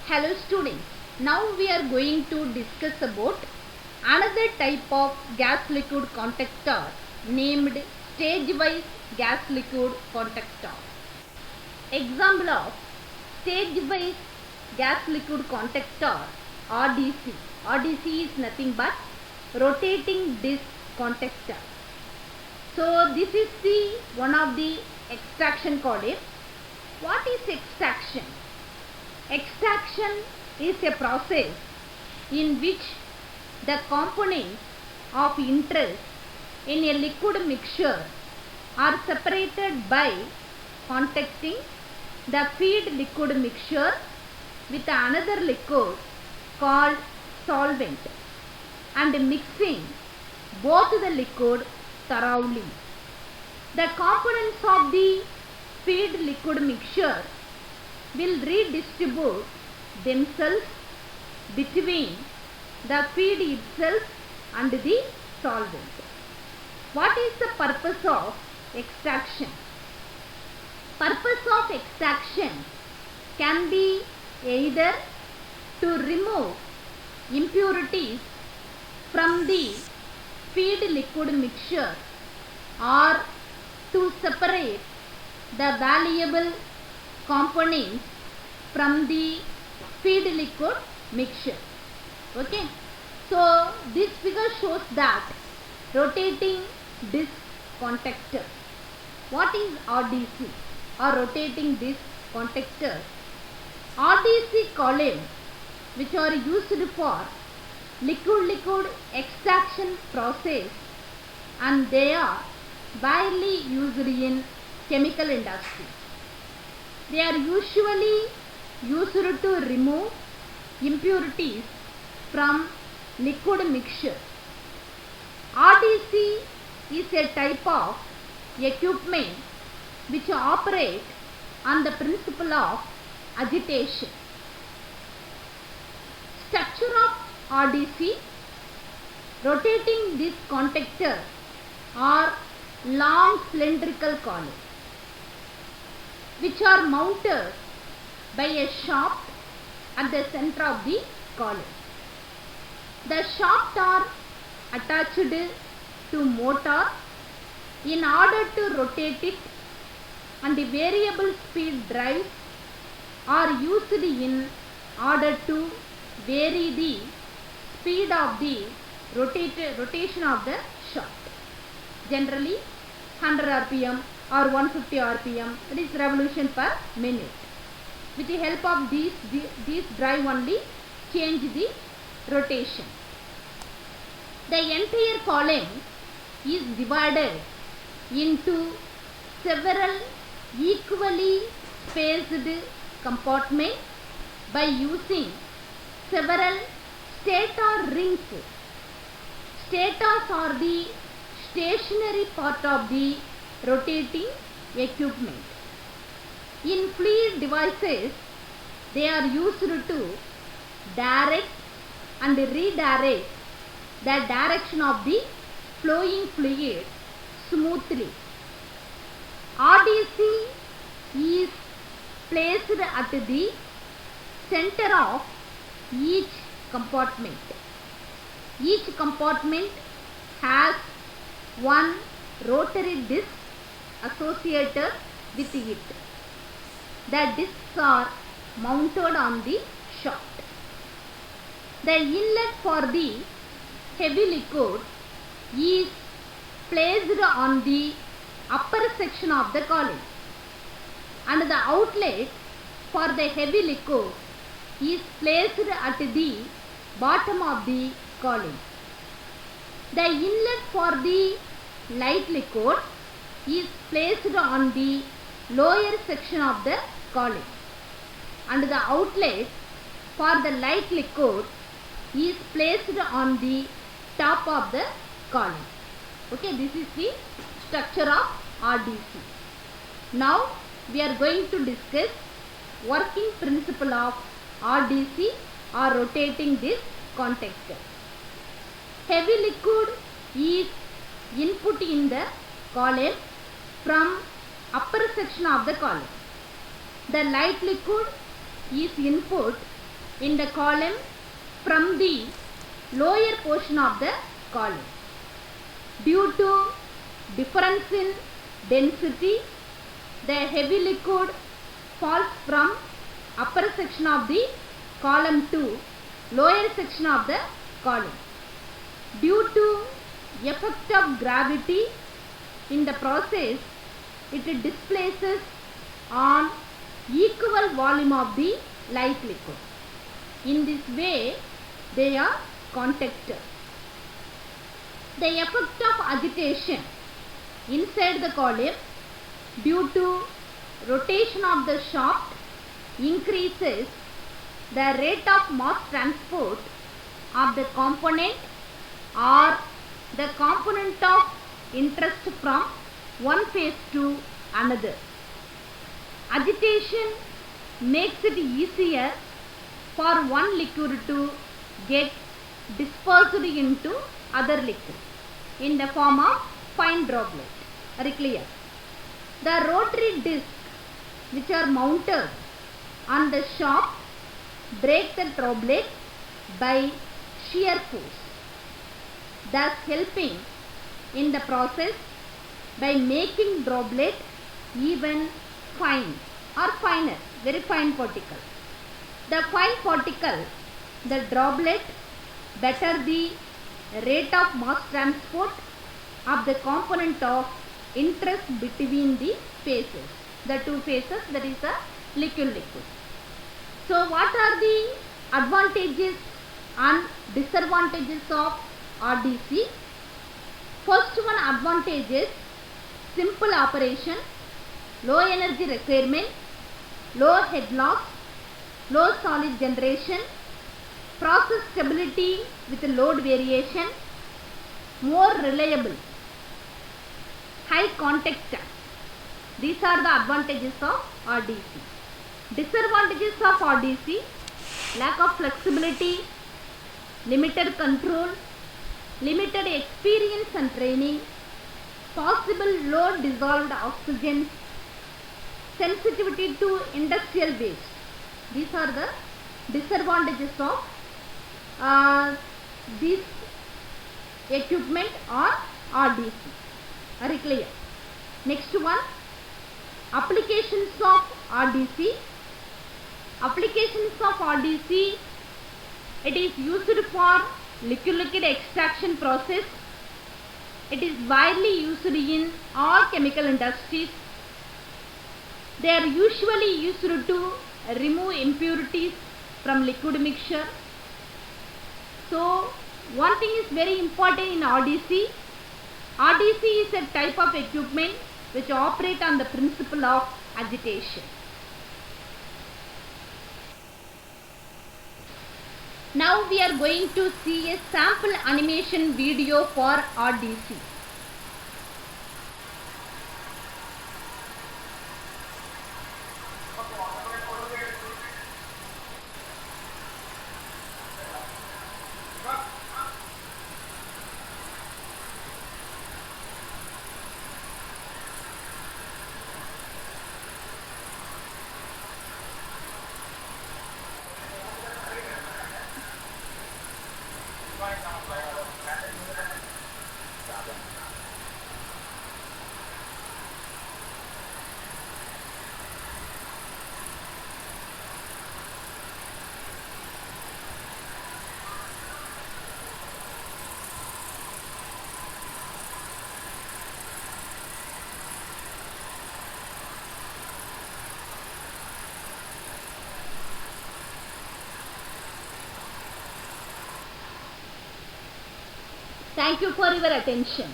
Hello students, now we are going to discuss about another type of gas liquid contactor named stage-wise gas liquid contactor. Example of stage-wise gas liquid contactor RDC. RDC is nothing but rotating disc contactor. So this is the one of the extraction column. What is extraction? Extraction is a process in which the components of interest in a liquid mixture are separated by contacting the feed liquid mixture with another liquid called solvent and mixing both the liquid thoroughly. The components of the feed liquid mixture will redistribute themselves between the feed itself and the solvent. What is the purpose of extraction? Purpose of extraction can be either to remove impurities from the feed liquid mixture or to separate the valuable components from the feed liquid mixture. Okay, so this figure shows that rotating disc contactor. What is RDC or rotating disc contactor? RDC columns which are used for liquid extraction process, and they are widely used in chemical industry. They are usually used to remove impurities from liquid mixture. RDC is a type of equipment which operate on the principle of agitation. Structure of RDC: rotating disc contactor are long cylindrical columns which are mounted by a shaft at the center of the column. The shaft are attached to motor in order to rotate it, and the variable speed drives are used in order to vary the speed of the rotation of the shaft. Generally 100 rpm or 150 rpm, that is revolution per minute. With the help of these drive only change the rotation. The entire column is divided into several equally spaced compartments by using several stator rings. Stators are the stationary part of the rotating equipment. In fluid devices, they are used to direct and redirect the direction of the flowing fluid smoothly. RDC is placed at the center of each compartment. Each compartment has one rotary disc associated with it. The discs are mounted on the shaft. The inlet for the heavy liquid is placed on the upper section of the column, and the outlet for the heavy liquid is placed at the bottom of the column. The inlet for the light liquid is placed on the lower section of the column, and the outlet for the light liquid is placed on the top of the column. Okay, this is the structure of RDC. Now we are going to discuss working principle of RDC or rotating disc contactor. Heavy liquid is input in the column from upper section of the column. The light liquid is input in the column from the lower portion of the column. Due to difference in density, the heavy liquid falls from upper section of the column to lower section of the column. Due to effect of gravity in the process, it displaces on equal volume of the light liquid. In this way, they are contacted. The effect of agitation inside the column due to rotation of the shaft increases the rate of mass transport of the component or the component of interest from one phase to another. Agitation makes it easier for one liquid to get dispersed into other liquid in the form of fine droplet. Very clear? The rotary disc which are mounted on the shaft break the droplet by shear force, thus helping in the process by making droplet even fine or finer, very fine particle. The fine particle, the droplet, better the rate of mass transport of the component of interest between the phases, the two phases, that is the liquid. So what are the advantages and disadvantages of RDC? First one advantage is simple operation, low energy requirement, low head loss, low solid generation, process stability with load variation, more reliable, high contact time. These are the advantages of RDC. Disadvantages of RDC: lack of flexibility, limited control, limited experience and training, possible low dissolved oxygen, sensitivity to industrial waste. These are the disadvantages of this equipment or RDC. Very clear? Next one, applications of RDC. Applications of RDC, it is used for liquid extraction process. It is widely used in all chemical industries. They are usually used to remove impurities from liquid mixture. So one thing is very important in RDC. RDC is a type of equipment which operate on the principle of agitation. Now we are going to see a sample animation video for RDC. Thank you for your attention.